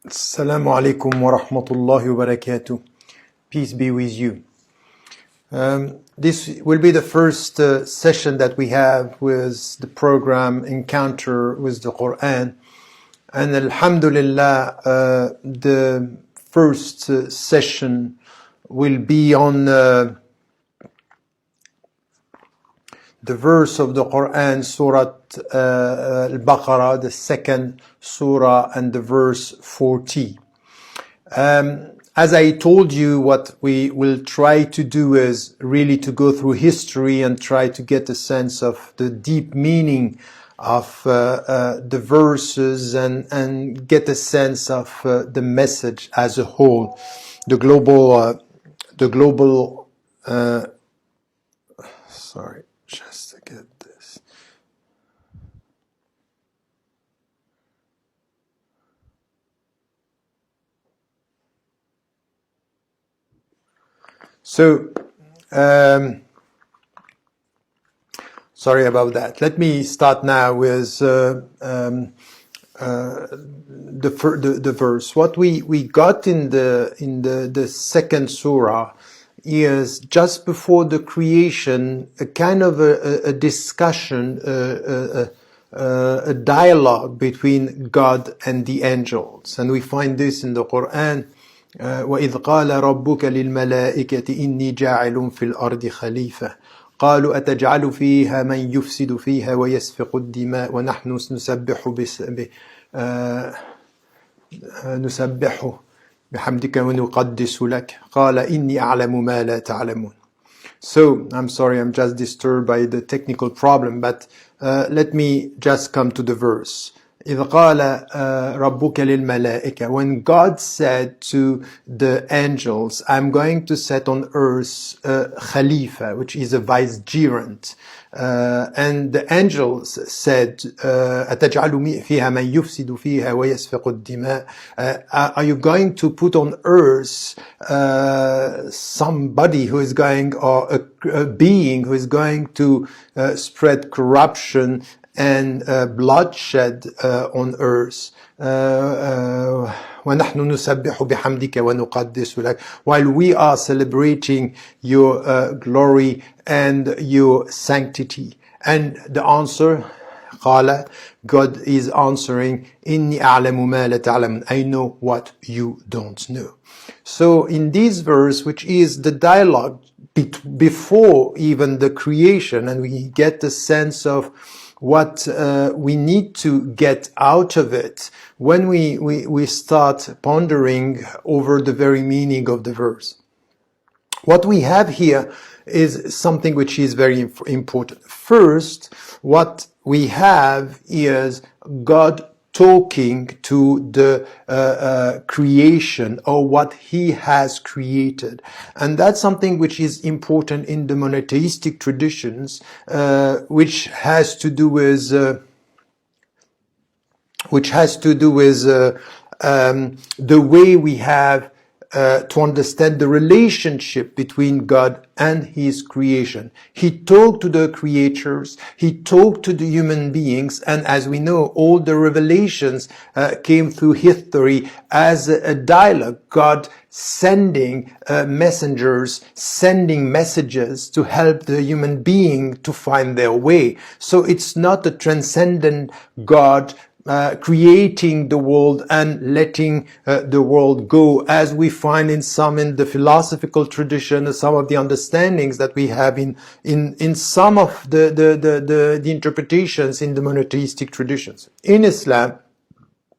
Assalamu alaikum wa rahmatullahi wa barakatuh. Peace be with you. This will be the first session that we have with the program Encounter with the Qur'an. And alhamdulillah, the first session will be on the verse of the Qur'an, Surat Al-Baqarah, the second surah, and the verse 40. As I told you, what we will try to do is really to go through history and try to get a sense of the deep meaning of the verses and get a sense of the message as a whole, the global, sorry, just to get this. So, sorry about that. Let me start now with the verse. What we got in the second surah is just before the creation, a kind of a discussion, a dialogue between God and the angels, and we find this in the Qur'an. وَإِذْ قَالَ رَبُّكَ لِلْمَلَائِكَةِ إِنِّي جَاعِلٌ فِي الْأَرْضِ خَلِيفَةً قالوا أتجعل فيها من يفسد فيها ويسفك الدماء ونحن نسبح بحمدك ونقدس لك قال إني أعلم ما لا تعلمون. So, I'm sorry, I'm just disturbed by the technical problem, but let me just come to the verse. إِذْ قَالَ رَبُّكَ لِلْمَلَائِكَةِ, when God said to the angels, I'm going to set on earth a Khalifa, which is a vicegerent. And the angels said, أَتَجْعَلُ فِيهَا مَنْ يُفْسِدُ فِيهَا وَيَسْفِقُ الدِّمَاءَ, are you going to put on earth somebody who is going, or a being who is going to spread corruption and bloodshed on earth? وَنَحْنُ نُسَبِّحُ بِحَمْدِكَ وَنُقَدِّسُ لَكَ, while we are celebrating your glory and your sanctity. And the answer, قال, God is answering, إِنِّي أَعْلَمُ مَا لَا تَعْلَمُونَ, I know what you don't know. So in this verse, which is the dialogue before even the creation, and we get the sense of what we need to get out of it when we start pondering over the very meaning of the verse. What we have here is something which is very important. First, what we have is God talking to the creation, or what he has created. And that's something which is important in the monotheistic traditions, which has to do with the way we have to understand the relationship between God and his creation. He talked to the creatures, he talked to the human beings, and as we know, all the revelations came through history as a dialogue. God sending messengers, sending messages to help the human being to find their way. So it's not a transcendent God creating the world and letting the world go, as we find in the philosophical tradition, and some of the understandings that we have in some of the interpretations in the monotheistic traditions. In Islam,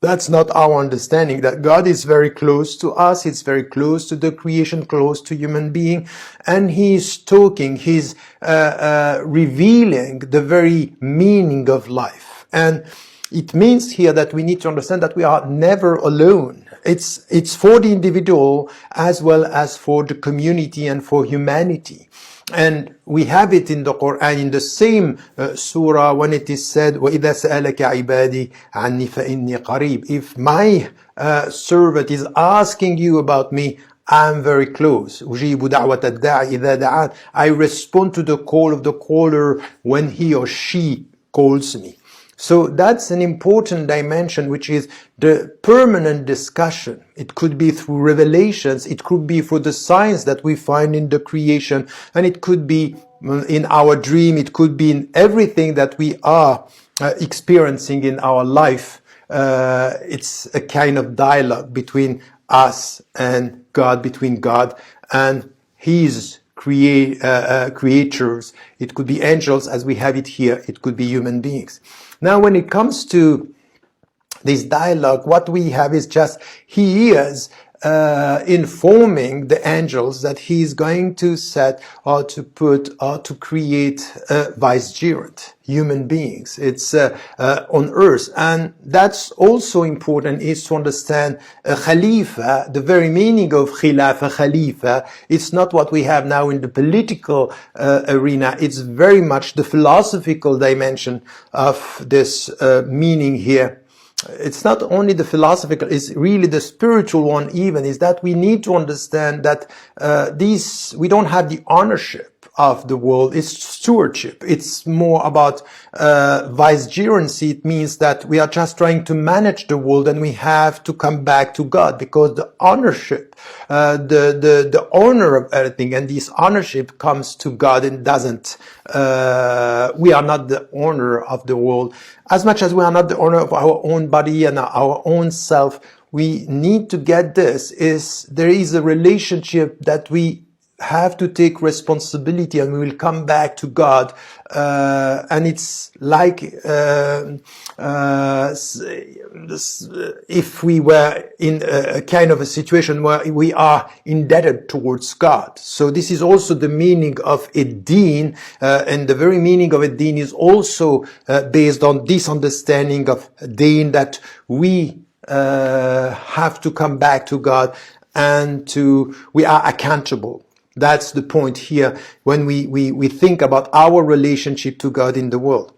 that's not our understanding, that God is very close to us, it's very close to the creation, close to human being, and he's talking, he's revealing the very meaning of life. And it means here that we need to understand that we are never alone. It's for the individual as well as for the community and for humanity. And we have it in the Qur'an, in the same surah, when it is said, وَإِذَا سَأَلَكَ عِبَادِي عَنِّي فَإِنِّي قَرِيبٌ. If my servant is asking you about me, I'm very close. أُجِيبُ دَعْوَةَ الدَّاعِ إِذَا دَعَانِ. I respond to the call of the caller when he or she calls me. So that's an important dimension, which is the permanent discussion. It could be through revelations, it could be for the signs that we find in the creation, and it could be in our dream, it could be in everything that we are experiencing in our life. It's a kind of dialogue between us and God, between God and His creatures. It could be angels as we have it here. It could be human beings. Now, when it comes to this dialogue, what we have is just He is informing the angels that He is going to set or to put or to create vicegerent human beings. It's on earth, and that's also important is to understand Khalifa, the very meaning of Khilafa, Khalifa. It's not what we have now in the political arena. It's very much the philosophical dimension of this meaning here. It's not only the philosophical, it's really the spiritual one even, is that we need to understand that we don't have the ownership of the world, it's stewardship. It's more about vicegerency. It means that we are just trying to manage the world and we have to come back to God, because the ownership, the owner of everything, and this ownership comes to God and doesn't, we are not the owner of the world. As much as we are not the owner of our own body and our own self, we need to get this, is there is a relationship that we have to take responsibility, and we will come back to God. And it's like if we were in a kind of a situation where we are indebted towards God. So this is also the meaning of Ad-Din, and the very meaning of Ad-Din is also based on this understanding of Din, that we have to come back to God and we are accountable. That's the point here when we think about our relationship to God in the world.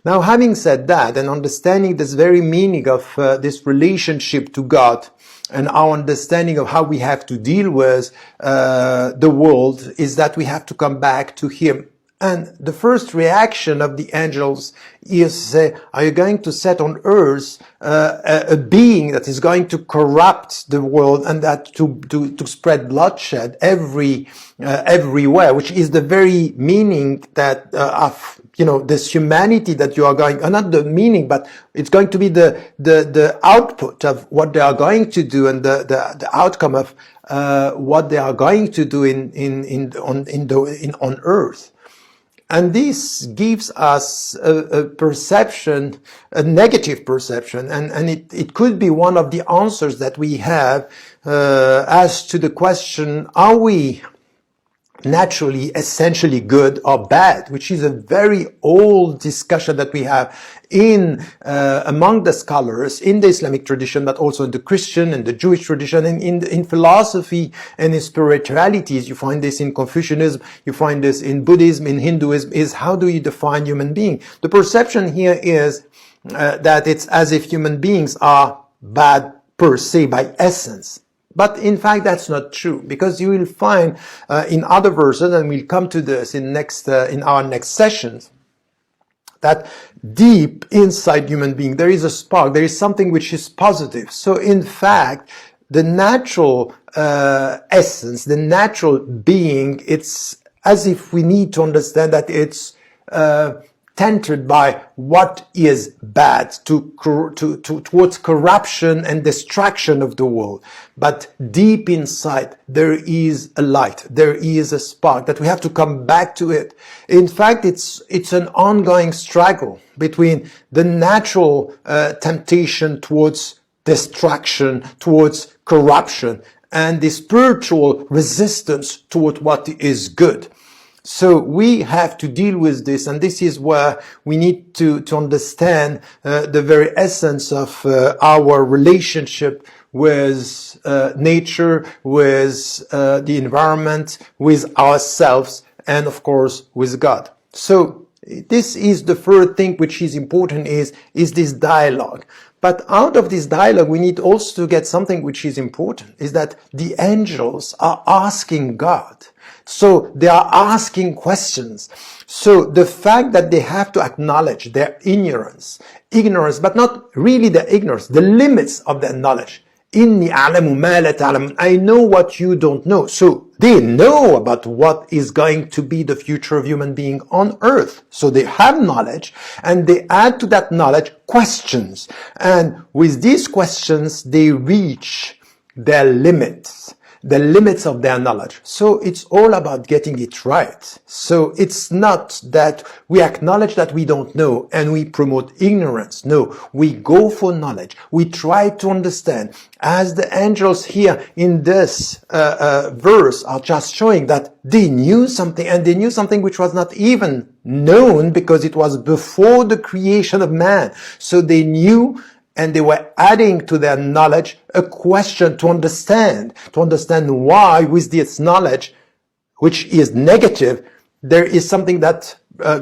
Now, having said that, and understanding this very meaning of this relationship to God, and our understanding of how we have to deal with the world, is that we have to come back to Him. And the first reaction of the angels is, are you going to set on earth a being that is going to corrupt the world and that to spread bloodshed everywhere, which is the very meaning that of this humanity that you are going, not the meaning, but it's going to be the output of what they are going to do, and the outcome of what they are going to do on earth. And this gives us a perception, a negative perception, and it could be one of the answers that we have as to the question, are we naturally essentially good or bad, which is a very old discussion that we have among the scholars in the Islamic tradition, but also in the Christian and the Jewish tradition, and in philosophy and in spiritualities. You find this in Confucianism, you find this in Buddhism, in Hinduism, is how do you define human being? The perception here is that it's as if human beings are bad per se by essence. But in fact, that's not true, because you will find in other verses, and we'll come to this in our next sessions, that deep inside human being, there is a spark, there is something which is positive. So in fact, the natural essence, the natural being, it's as if we need to understand that it's tempted by what is bad towards corruption and destruction of the world. But deep inside, there is a light, there is a spark that we have to come back to it. In fact, it's an ongoing struggle between the natural temptation towards destruction, towards corruption, and the spiritual resistance toward what is good. So we have to deal with this, and this is where we need to understand the very essence of our relationship with nature, with the environment, with ourselves, and of course with God. So this is the first thing which is important, is this dialogue. But out of this dialogue, we need also to get something which is important, is that the angels are asking God. So they are asking questions. So the fact that they have to acknowledge their ignorance, but not really their ignorance, the limits of their knowledge. Inni a'lamu ma la ta'lamun. I know what you don't know. So they know about what is going to be the future of human being on earth. So they have knowledge, and they add to that knowledge questions. And with these questions, they reach their limits. The limits of their knowledge. So it's all about getting it right. So it's not that we acknowledge that we don't know and we promote ignorance. No, we go for knowledge. We try to understand. As the angels here in this verse are just showing that they knew something, and they knew something which was not even known because it was before the creation of man. So they knew, and they were adding to their knowledge a question to understand why with this knowledge, which is negative, there is something that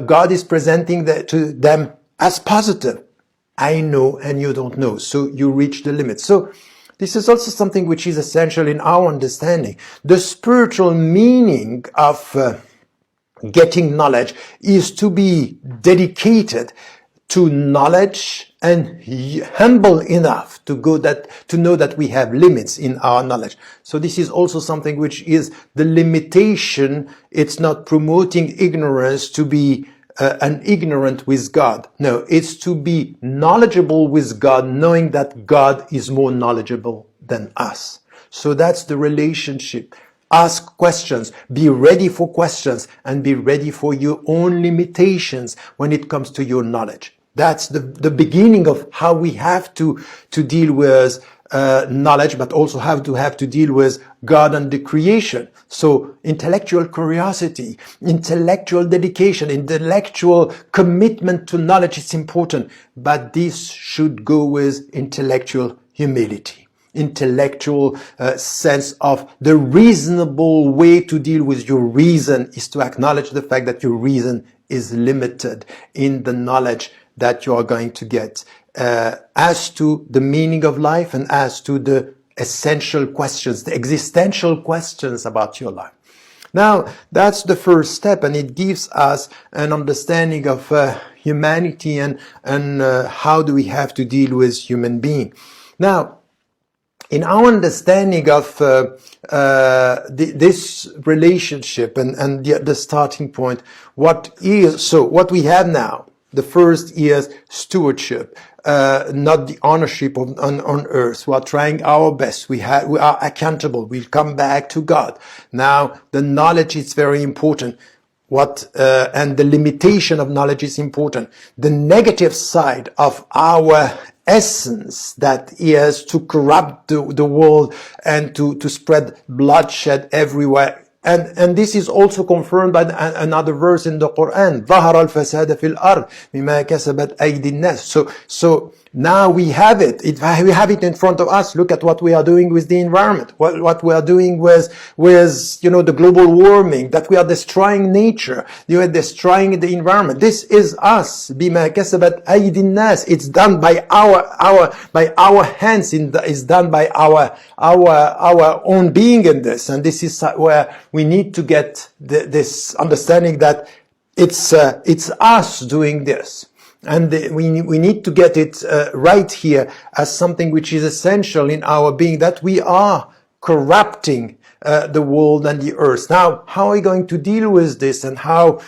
God is presenting to them as positive. I know and you don't know, so you reach the limit. So this is also something which is essential in our understanding. The spiritual meaning of getting knowledge is to be dedicated to knowledge and humble enough to know that we have limits in our knowledge. So this is also something which is the limitation. It's not promoting ignorance to be an ignorant with God. No, it's to be knowledgeable with God, knowing that God is more knowledgeable than us. So that's the relationship. Ask questions, be ready for questions, and be ready for your own limitations when it comes to your knowledge. That's the beginning of how we have to deal with knowledge, but also have to deal with God and the creation. So intellectual curiosity, intellectual dedication, intellectual commitment to knowledge is important, but this should go with intellectual humility, intellectual sense of the reasonable way to deal with your reason is to acknowledge the fact that your reason is limited in the knowledge that you are going to get as to the meaning of life and as to the essential questions, the existential questions about your life. Now, that's the first step, and it gives us an understanding of humanity and how do we have to deal with human being. Now, in our understanding of this relationship and the starting point, what we have now, the first is stewardship, not the ownership on earth. We are trying our best. We are accountable. We'll come back to God. Now, the knowledge is very important. And the limitation of knowledge is important. The negative side of our essence, that is to corrupt the world and to spread bloodshed everywhere. And this is also confirmed by another verse in the Qur'an. ظَهَرَ الْفَسَادَ فِي الْأَرْضِ بِمَا كَسَبَتْ أَيْدِي النَّاسِ. So now we have it. We have it in front of us. Look at what we are doing with the environment. What we are doing with the global warming, that we are destroying nature. You are destroying the environment. This is us. بِمَا كَسَبَتْ أَيْدِي النَّاسِ. It's done by our hands. It's done by our own being in this. And this is where we need to get this understanding that it's us doing this. And we need to get it right here as something which is essential in our being, that we are corrupting the world and the earth. Now, how are we going to deal with this, and how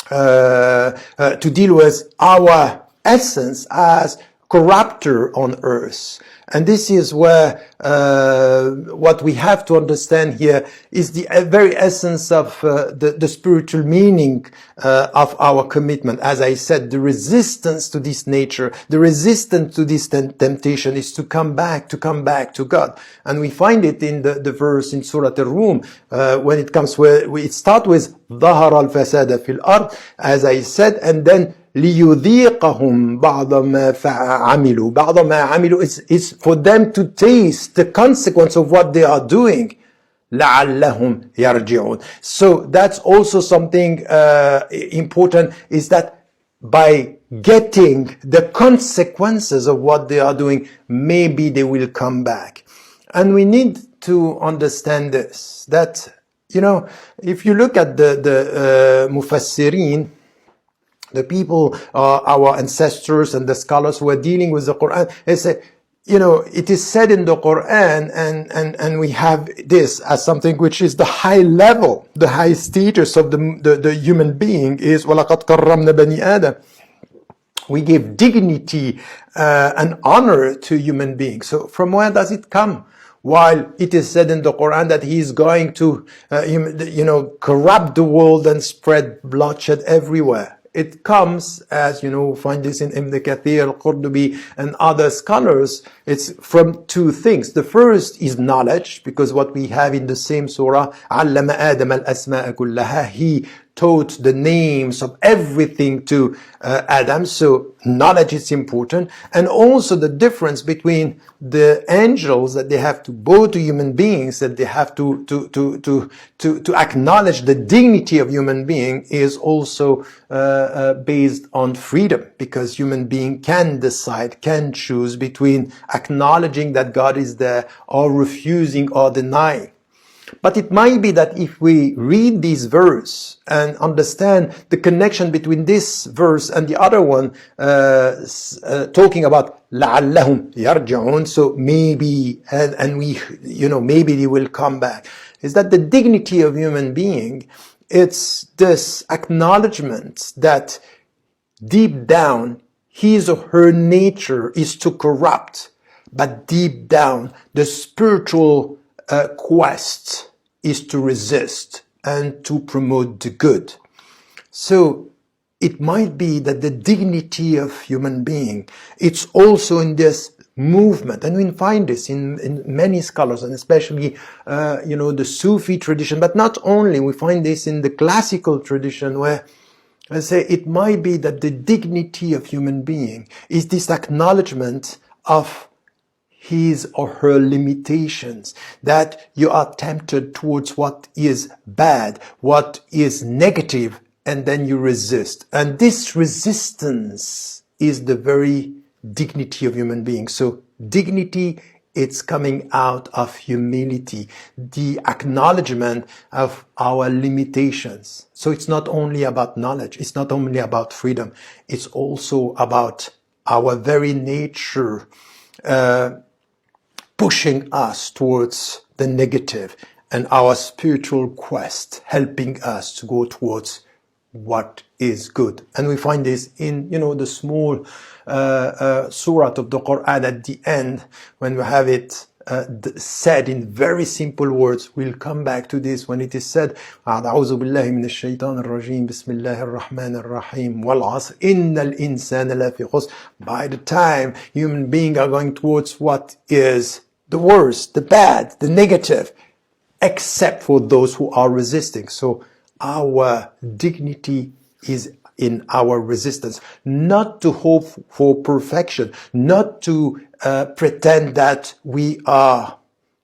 to deal with our essence as corrupter on earth? And this is where what we have to understand here is the very essence of the spiritual meaning of our commitment. As I said, the resistance to this nature, the resistance to this temptation is to come back to God. And we find it in the verse in Surat Rum when it comes where it starts with ظَهَرَ الْفَسَادَ فِي الْأَرْضِ, as I said, and then لِيُذِيقَهُمْ بَعْضَ مَا عَمِلُوا. بَعْضَ مَا عَمِلُوا is for them to taste the consequence of what they are doing. لَعَلَّهُمْ يَرْجِعُونَ. So that's also something important, is that by getting the consequences of what they are doing, maybe they will come back. And we need to understand this, that, if you look at the Mufassirin, the people, our ancestors and the scholars who are dealing with the Quran, they say, it is said in the Quran, and we have this as something which is the high level, the high status of the human being is وَلَقَدْ كَرَّمْنَا بَنِي آدَمَ. We give dignity and honor to human beings. So from where does it come? While it is said in the Quran that he is going to, corrupt the world and spread bloodshed everywhere. It comes, as find this in Ibn Kathir, Al-Qurdubi, and other scholars. It's from two things. The first is knowledge, because what we have in the same surah, عَلَّمَ آدَمَ الْأَسْمَاءَ كُلَّهَا, he taught the names of everything to Adam. So knowledge is important, and also the difference between the angels, that they have to bow to human beings, that they have to acknowledge the dignity of human being, is also based on freedom, because human being can decide, can choose between acknowledging that God is there or refusing or denying. But it might be that if we read this verse and understand the connection between this verse and the other one, talking about لَعَلَّهُمْ يَرْجِعُونَ, so maybe, and we, maybe they will come back, is that the dignity of human being, it's this acknowledgement that deep down, his or her nature is to corrupt, but deep down, the spiritual quest is to resist and to promote the good. So it might be that the dignity of human being, it's also in this movement, and we find this in many scholars, and especially the Sufi tradition, but not only. We find this in the classical tradition, where I say it might be that the dignity of human being is this acknowledgement of his or her limitations, that you are tempted towards what is bad, what is negative, and then you resist. And this resistance is the very dignity of human beings. So dignity, it's coming out of humility, the acknowledgement of our limitations. So it's not only about knowledge, it's not only about freedom, it's also about our very nature, pushing us towards the negative, and our spiritual quest helping us to go towards what is good. And we find this in, the small Surat of the Qur'an at the end, when we have it said in very simple words. We'll come back to this when it is said, أعوذ بالله من الشيطان الرجيم بسم الله الرحمن الرحيم والعصر إن الإنسان لفي خسر. By the time human beings are going towards what is the worst, the bad, the negative, except for those who are resisting. So our dignity is in our resistance, not to hope for perfection, not to pretend that we are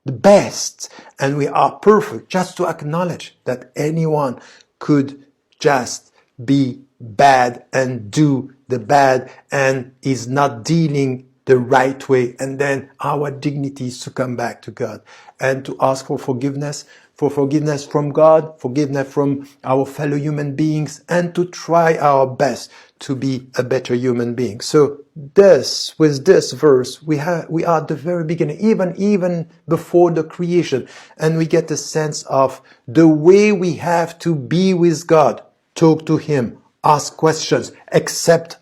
the best and we are perfect, just to acknowledge that anyone could just be bad and do the bad and is not dealing the right way. And then our dignity is to come back to God and to ask for forgiveness from God, forgiveness from our fellow human beings, and to try our best to be a better human being. So with this verse, we are at the very beginning, even before the creation, and we get a sense of the way we have to be with God, talk to Him, ask questions, expect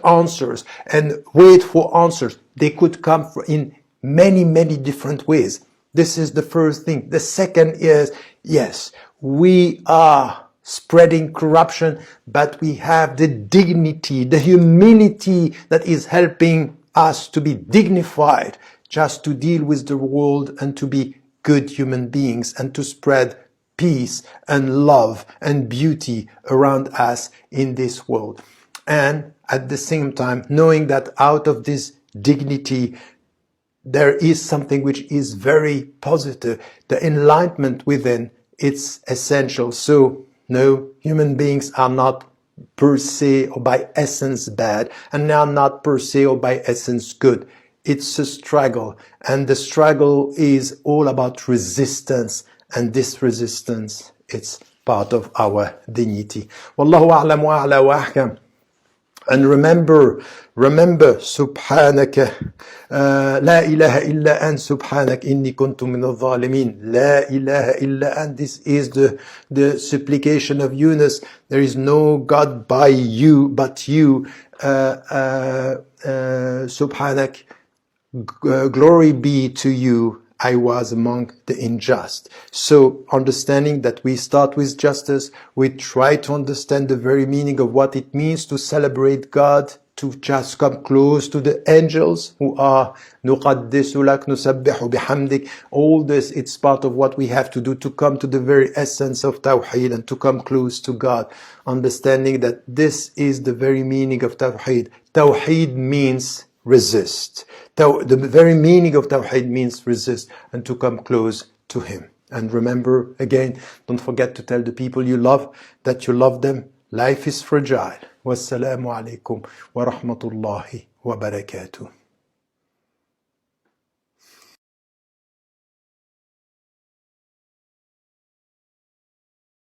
answers, and wait for answers. They could come in many, many different ways. This is the first thing. The second is, yes, we are spreading corruption, but we have the dignity, the humility that is helping us to be dignified, just to deal with the world and to be good human beings and to spread peace and love and beauty around us in this world. And at the same time, knowing that out of this dignity, there is something which is very positive. The enlightenment within, it's essential. So, no, human beings are not per se or by essence bad, and they are not per se or by essence good. it's a struggle, and the struggle is all about resistance, and this resistance, it's part of our dignity. Wallahu a'lam wa a'la wa ahkam. And remember, subhanaka, la ilaha illa ant, subhanak, inni kuntu min al-zalimin. La ilaha illa ant. This is the supplication of Yunus. There is no God but you. Subhanak, glory be to you. I was among the unjust. So understanding that we start with justice, we try to understand the very meaning of what it means to celebrate God, to just come close to the angels who are نُقَدِّسُ لَكَ نُسَبِّحُ بِحَمْدِكَ. All this, it's part of what we have to do to come to the very essence of Tawheed and to come close to God. Understanding that this is the very meaning of Tawheed. Tawheed means resist. The very meaning of Tawheed means resist and to come close to Him. And remember, again, don't forget to tell the people you love that you love them. Life is fragile. Wassalamu alaikum wa rahmatullahi wa barakatuh.